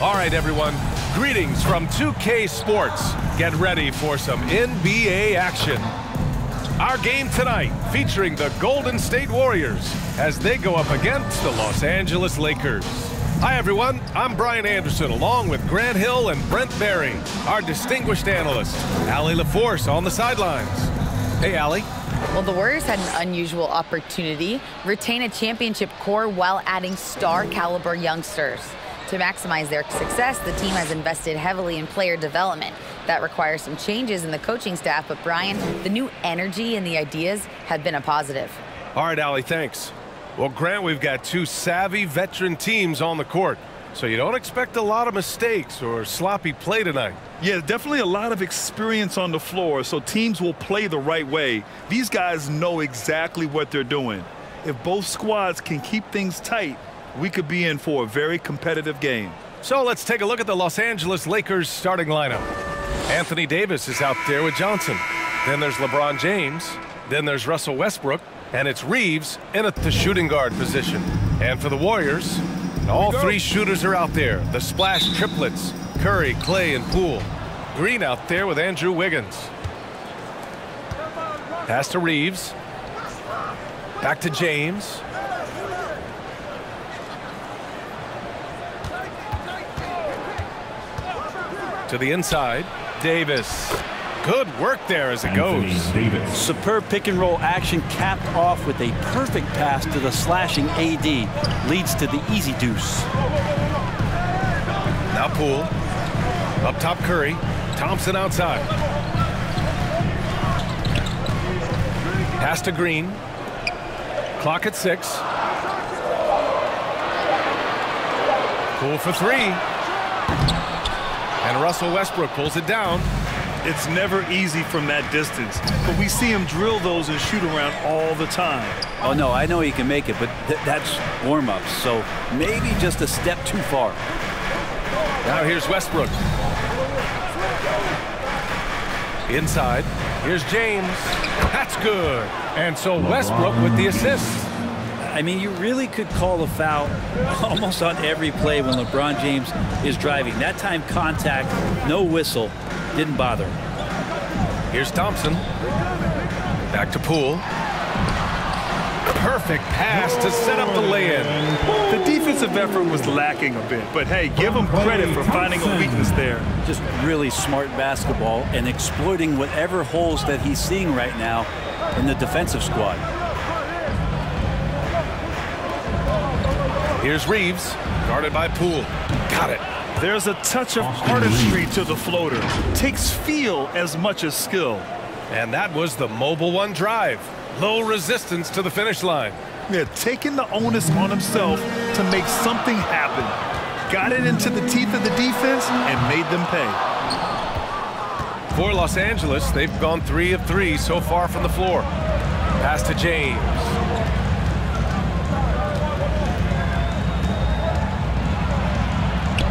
All right, everyone. Greetings from 2K Sports. Get ready for some NBA action. Our game tonight featuring the Golden State Warriors as they go up against the Los Angeles Lakers. Hi, everyone. I'm Brian Anderson, along with Grant Hill and Brent Berry, our distinguished analyst, Allie LaForce on the sidelines. Hey, Allie. Well, the Warriors had an unusual opportunity, retain a championship core while adding star-caliber youngsters. To maximize their success, the team has invested heavily in player development. That requires some changes in the coaching staff, but Brian, the new energy and the ideas have been a positive. All right, Allie, thanks. Well, Grant, we've got two savvy veteran teams on the court, so you don't expect a lot of mistakes or sloppy play tonight. Yeah, definitely a lot of experience on the floor, so teams will play the right way. These guys know exactly what they're doing. If both squads can keep things tight, we could be in for a very competitive game. So let's take a look at the Los Angeles Lakers starting lineup. Anthony Davis is out there with Johnson. Then there's LeBron James. Then there's Russell Westbrook. And it's Reeves in at the shooting guard position. And for the Warriors, all three shooters are out there. The splash triplets, Curry, Clay, and Poole. Green out there with Andrew Wiggins. Pass to Reeves. Back to James. To the inside, Davis. Good work there as it goes. Superb pick and roll action capped off with a perfect pass to the slashing AD. Leads to the easy deuce. Now Poole. Up top Curry. Thompson outside. Pass to Green. Clock at 6. Poole for 3. And Russell Westbrook pulls it down. It's never easy from that distance, but we see him drill those and shoot around all the time. Oh, no, I know he can make it, but that's warm-ups, so maybe just a step too far. Now here's Westbrook. Inside, here's James. That's good. And so Westbrook with the assist. I mean, you really could call a foul almost on every play when LeBron James is driving. That time contact, no whistle, didn't bother. Here's Thompson. Back to Poole. Perfect pass to set up the lay-in. The defensive effort was lacking a bit, but hey, give him credit for finding a weakness there. Just really smart basketball and exploiting whatever holes that he's seeing right now in the defensive squad. Here's Reeves, guarded by Poole. Got it. There's a touch of artistry to the floater. Takes feel as much as skill. And that was the Mobile One drive. Low resistance to the finish line. Yeah, taking the onus on himself to make something happen. Got it into the teeth of the defense and made them pay. For Los Angeles, they've gone 3 of 3 so far from the floor. Pass to James.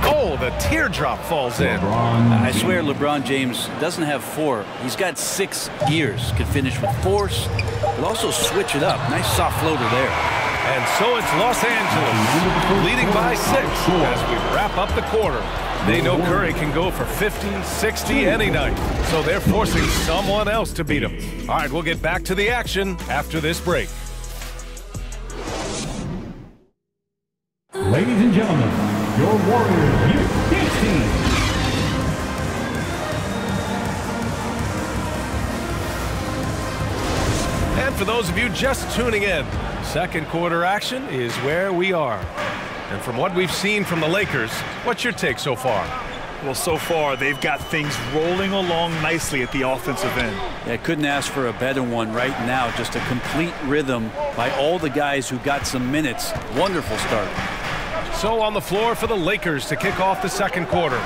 Oh, the teardrop falls in. I swear LeBron James doesn't have 4. He's got 6 gears. Could finish with force, but also switch it up. Nice soft floater there. And so it's Los Angeles leading by 6 as we wrap up the quarter. They know Curry can go for 50, 60 any night, so they're forcing someone else to beat him. All right, we'll get back to the action after this break. Ladies and gentlemen, your Warriors youth team. And for those of you just tuning in, second quarter action is where we are. And from what we've seen from the Lakers, what's your take so far? Well, so far, they've got things rolling along nicely at the offensive end. Yeah, couldn't ask for a better one right now. Just a complete rhythm by all the guys who got some minutes. Wonderful start. So on the floor for the Lakers to kick off the second quarter.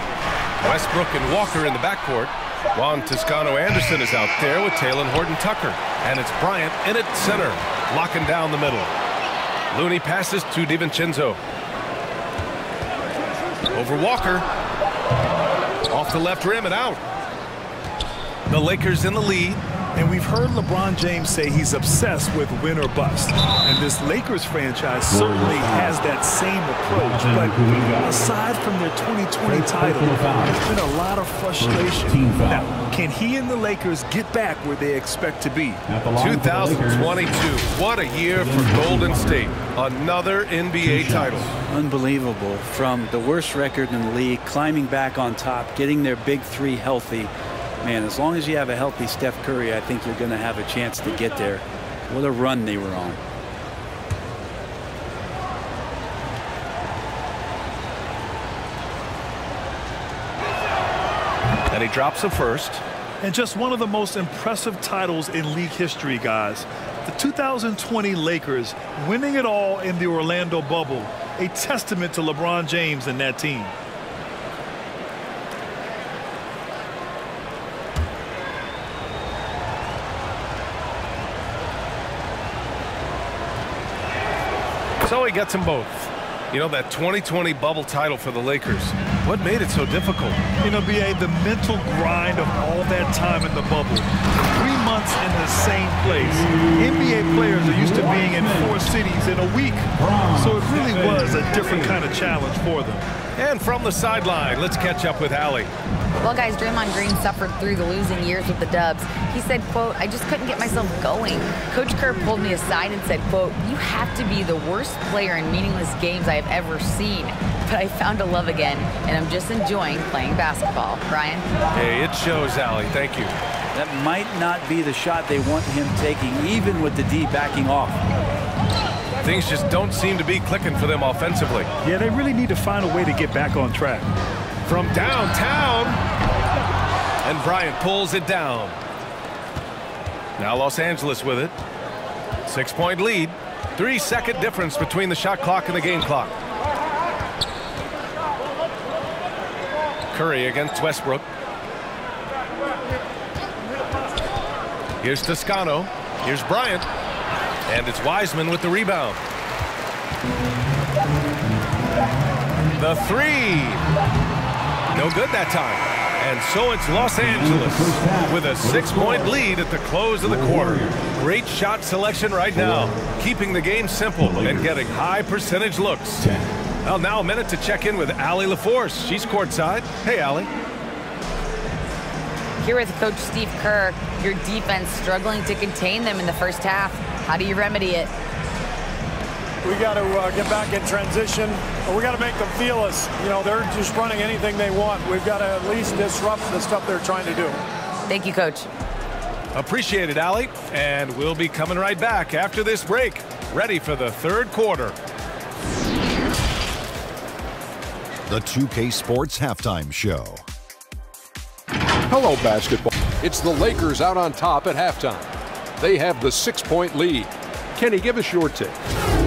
Westbrook and Walker in the backcourt. Juan Toscano-Anderson is out there with Talen Horton-Tucker. And it's Bryant in at center, locking down the middle. Looney passes to DiVincenzo. Over Walker. Off the left rim and out. The Lakers in the lead. And we've heard LeBron James say he's obsessed with win or bust. And this Lakers franchise certainly has that same approach. But aside from their 2020 title, there's been a lot of frustration. Now, can he and the Lakers get back where they expect to be? 2022, what a year for Golden State. Another NBA title. Unbelievable. From the worst record in the league, climbing back on top, getting their big three healthy. Man, as long as you have a healthy Steph Curry, I think you're going to have a chance to get there. What a run they were on. And he drops the first. And just one of the most impressive titles in league history, guys. The 2020 Lakers winning it all in the Orlando bubble. A testament to LeBron James and that team. So he gets them both. You know, that 2020 bubble title for the Lakers, what made it so difficult? You know, B.A., the mental grind of all that time in the bubble. 3 months in the same place. NBA players are used to being in 4 cities in a week. So it really was a different kind of challenge for them. And from the sideline, let's catch up with Allie. Well, guys, Draymond Green suffered through the losing years with the Dubs. He said, quote, "I just couldn't get myself going. Coach Kerr pulled me aside and said, quote, you have to be the worst player in meaningless games I have ever seen. But I found a love again, and I'm just enjoying playing basketball." Brian? Hey, it shows, Allie. Thank you. That might not be the shot they want him taking, even with the D backing off. Things just don't seem to be clicking for them offensively. Yeah, they really need to find a way to get back on track. From downtown, and Bryant pulls it down. Now Los Angeles with it. 6-point lead. 3-second difference between the shot clock and the game clock. Curry against Westbrook. Here's Toscano. Here's Bryant. And it's Wiseman with the rebound. The three. No good that time. And so it's Los Angeles with a 6-point lead at the close of the quarter. Great shot selection right now, keeping the game simple and getting high percentage looks. Well, now a minute to check in with Allie LaForce. She's courtside. Hey, Allie. Here with Coach Steve Kerr, your defense struggling to contain them in the first half. How do you remedy it? We got to get back in transition. We got to make them feel us. You know, they're just running anything they want. We've got to at least disrupt the stuff they're trying to do. Thank you, Coach. Appreciate it, Allie. And we'll be coming right back after this break, ready for the third quarter. The 2K Sports Halftime Show. Hello, basketball. It's the Lakers out on top at halftime. They have the 6-point lead. Kenny, give us your take.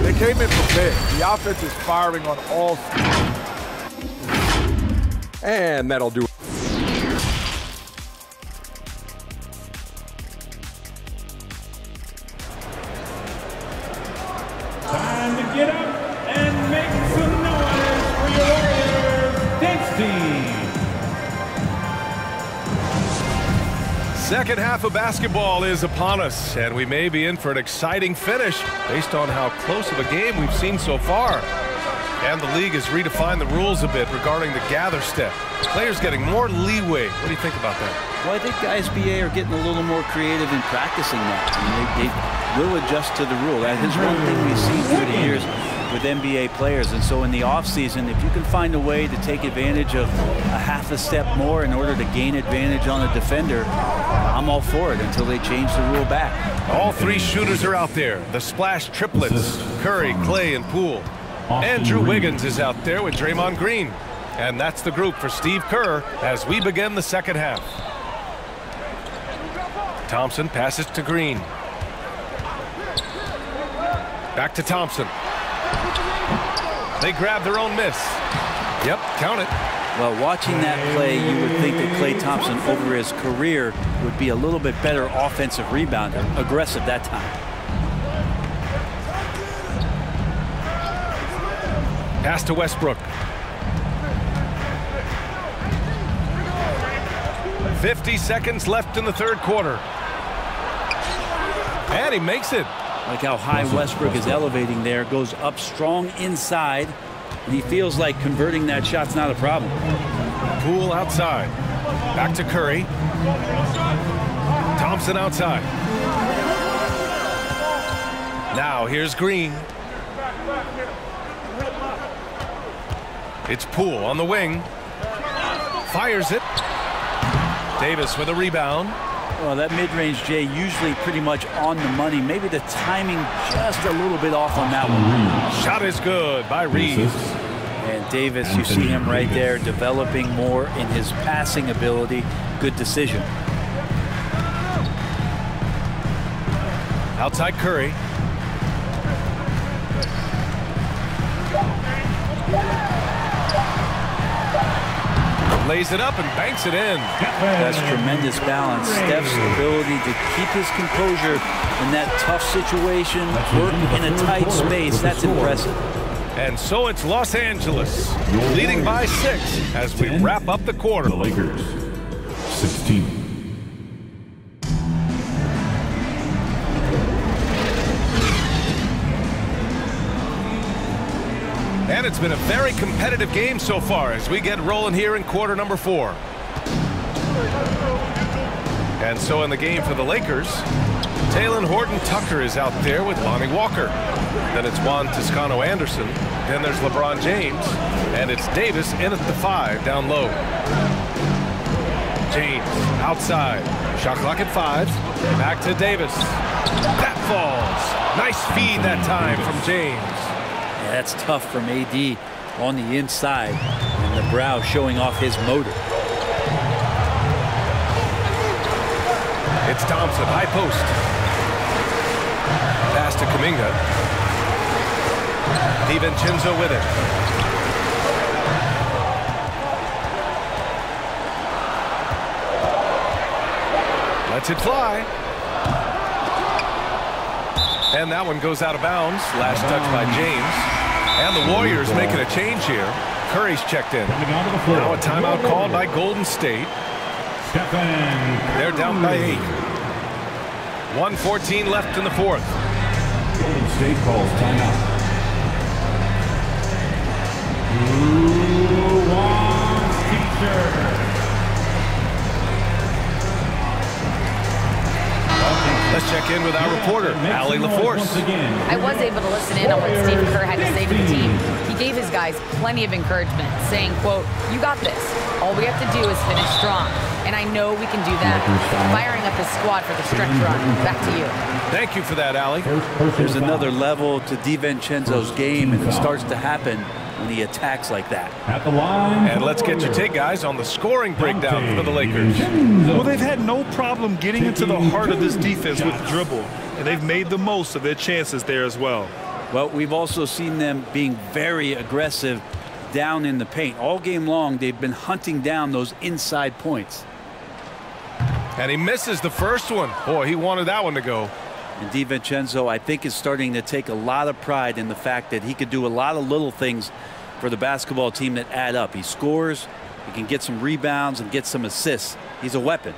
They came in prepared. The offense is firing on all. And that'll do it. Time to get up and make some noise for your Warriors dance team. Second half of basketball is upon us, and we may be in for an exciting finish based on how close of a game we've seen so far. And the league has redefined the rules a bit regarding the gather step. Players getting more leeway. What do you think about that? Well, I think guys, BA, are getting a little more creative in practicing that. I mean, they will adjust to the rule. That is one thing we've seen through the years with NBA players. And so in the offseason, if you can find a way to take advantage of a half a step more in order to gain advantage on a defender, I'm all for it until they change the rule back. All three shooters are out there. The splash triplets, Curry, Clay, and Poole. Andrew Wiggins is out there with Draymond Green. And that's the group for Steve Kerr as we begin the second half. Thompson passes to Green. Back to Thompson. They grab their own miss. Yep, count it. Well, watching that play, you would think that Klay Thompson over his career would be a little bit better offensive rebounder, aggressive that time. Pass to Westbrook. 50 seconds left in the third quarter. And he makes it. Like how high Westbrook is elevating there, goes up strong inside, and he feels like converting that shot's not a problem. Poole outside. Back to Curry. Thompson outside. Now here's Green. It's Poole on the wing. Fires it. Davis with a rebound. Well, that mid-range, Jay, usually pretty much on the money. Maybe the timing just a little bit off on that one. Shot is good by Reeves. And Davis, you see him right there developing more in his passing ability. Good decision. Outside Curry. Lays it up and banks it in. That's tremendous balance. Steph's ability to keep his composure in that tough situation, work in a tight space, that's impressive. And so it's Los Angeles, leading by 6 as we wrap up the quarter. The Lakers, 16. And it's been a very competitive game so far as we get rolling here in quarter number 4. And so in the game for the Lakers, Talen Horton-Tucker is out there with Lonnie Walker. Then it's Juan Toscano-Anderson. Then there's LeBron James. And it's Davis in at the 5 down low. James outside. Shot clock at 5. Back to Davis. That falls. Nice feed that time from James. Yeah, that's tough from AD on the inside, and the brow showing off his motor. It's Thompson, high post. Pass to Kuminga. DiVincenzo with it. Lets it fly. And that one goes out of bounds. Last touch by James. And the Warriors making a change here. Curry's checked in. Now a timeout called by Golden State. They're down by 8. 1:14 left in the 4th. Golden State calls timeout. Who wants teacher? Let's check in with our reporter, Allie LaForce. I was able to listen in on what Steve Kerr had to say to the team. He gave his guys plenty of encouragement, saying, quote, "You got this. All we have to do is finish strong. And I know we can do that." Firing up his squad for the stretch run. Back to you. Thank you for that, Allie. There's another level to DiVincenzo's game, and it starts to happen when he attacks like that. At the line. And let's get your take, guys, on the scoring breakdown for the Lakers. Well, they've had no problem getting into the heart of this defense with the dribble, and they've made the most of their chances there as well. Well, we've also seen them being very aggressive down in the paint. All game long, they've been hunting down those inside points. And he misses the first one. Boy, he wanted that one to go. And DiVincenzo, I think, is starting to take a lot of pride in the fact that he could do a lot of little things for the basketball team that add up. He scores, he can get some rebounds and get some assists. He's a weapon.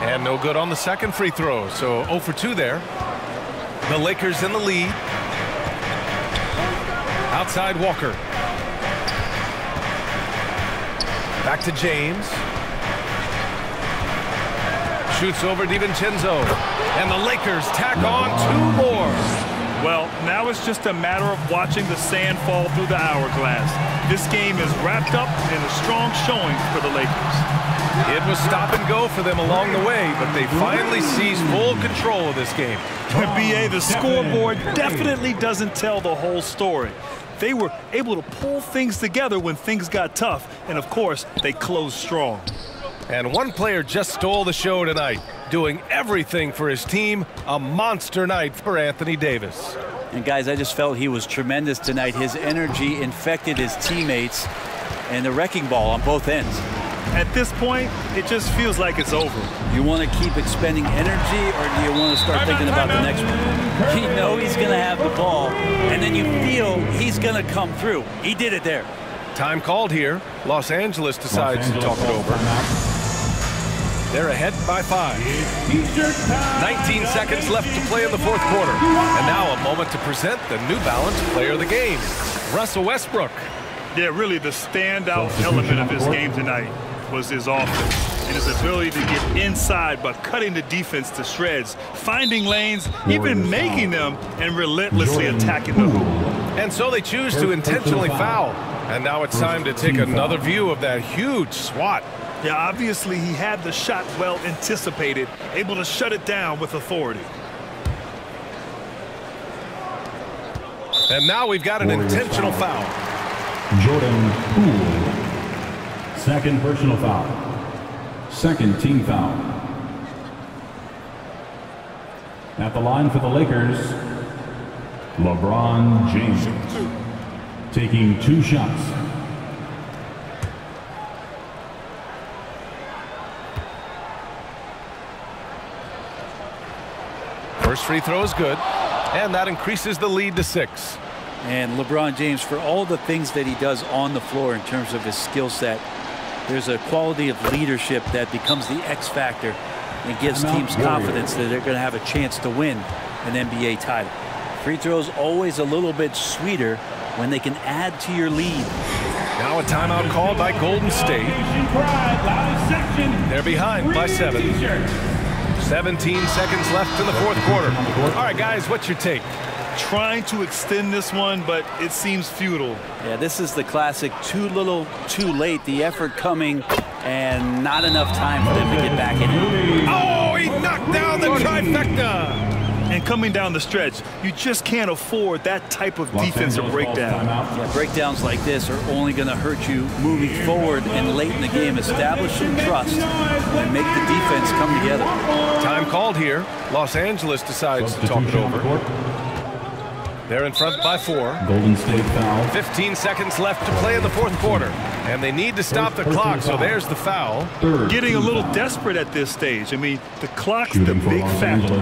And no good on the second free throw, so 0 for 2 there. The Lakers in the lead. Outside Walker. Back to James. Shoots over DiVincenzo. And the Lakers tack on 2 more. Well, now it's just a matter of watching the sand fall through the hourglass. This game is wrapped up in a strong showing for the Lakers. It was stop and go for them along the way, but they finally seized full control of this game. BA, the scoreboard definitely doesn't tell the whole story. They were able to pull things together when things got tough, and of course, they closed strong. And one player just stole the show tonight, doing everything for his team. A monster night for Anthony Davis. And guys, I just felt he was tremendous tonight. His energy infected his teammates, and the wrecking ball on both ends. At this point, it just feels like it's over. You want to keep expending energy, or do you want to start thinking about the next one? You know he's going to have the ball, and then you feel he's going to come through. He did it there. Time called here. Los Angeles decides to talk it over. They're ahead by 5. 19 seconds left to play in the fourth quarter. And now a moment to present the New Balance player of the game, Russell Westbrook. Yeah, really the standout element of his game tonight was his offense and his ability to get inside by cutting the defense to shreds, finding lanes, even making them, and relentlessly attacking the hoop. And so they choose to intentionally foul. And now it's time to take another view of that huge swat. Yeah, obviously he had the shot well anticipated, able to shut it down with authority. And now we've got an intentional foul. Jordan Poole. Second personal foul. Second team foul. At the line for the Lakers, LeBron James. Taking 2 shots. First free throw is good, and that increases the lead to 6. And LeBron James, for all the things that he does on the floor in terms of his skill set, there's a quality of leadership that becomes the X factor and gives teams confidence that they're going to have a chance to win an NBA title. Free throws always a little bit sweeter when they can add to your lead. Now a timeout called by Golden State. They're behind by 7. 17 seconds left in the fourth quarter. All right, guys, what's your take? Trying to extend this one, but it seems futile. Yeah, this is the classic too little, too late. The effort coming and not enough time for them to get back in it. Oh, he knocked down the trifecta. And coming down the stretch, you just can't afford that type of defensive breakdown. Yeah, breakdowns like this are only going to hurt you moving forward and late in the game. Establish some trust and make the defense come together. Time called here. Los Angeles decides to talk it over. They're in front by 4. Golden State foul. 15 seconds left to play in the fourth quarter. And they need to stop the clock, so there's the foul. Getting a little desperate at this stage. I mean, the clock's the big factor.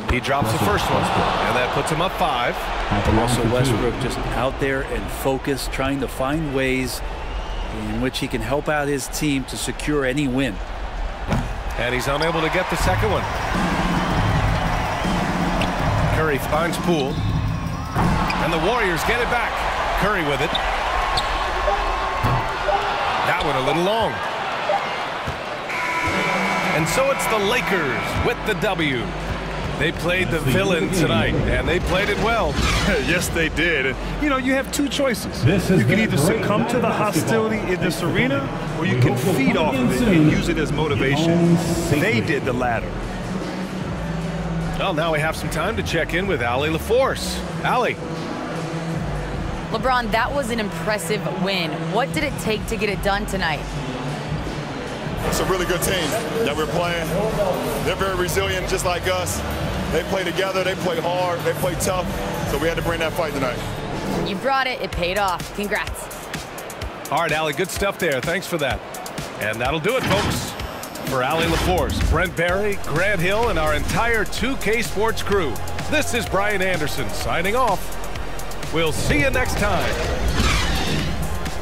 He drops the first one, and that puts him up 5. Russell Westbrook just out there and focused, trying to find ways in which he can help out his team to secure any win. And he's unable to get the second one. Curry finds Poole. And the Warriors get it back. Curry with it. That one a little long. And so it's the Lakers with the W. They played the villain tonight, and they played it well. Yes, they did. And, you know, you have 2 choices. You can either succumb to the hostility in this arena, or you can feed off of it and use it as motivation. They did the latter. Well, now we have some time to check in with Allie LaForce. Allie. LeBron, that was an impressive win. What did it take to get it done tonight? It's a really good team that we're playing. They're very resilient, just like us. They play together, they play hard, they play tough, so we had to bring that fight tonight. You brought it, it paid off. Congrats. All right, Allie, good stuff there. Thanks for that. And that'll do it, folks. For Allie LaForce, Brent Barry, Grant Hill, and our entire 2K Sports crew, this is Brian Anderson signing off. We'll see you next time.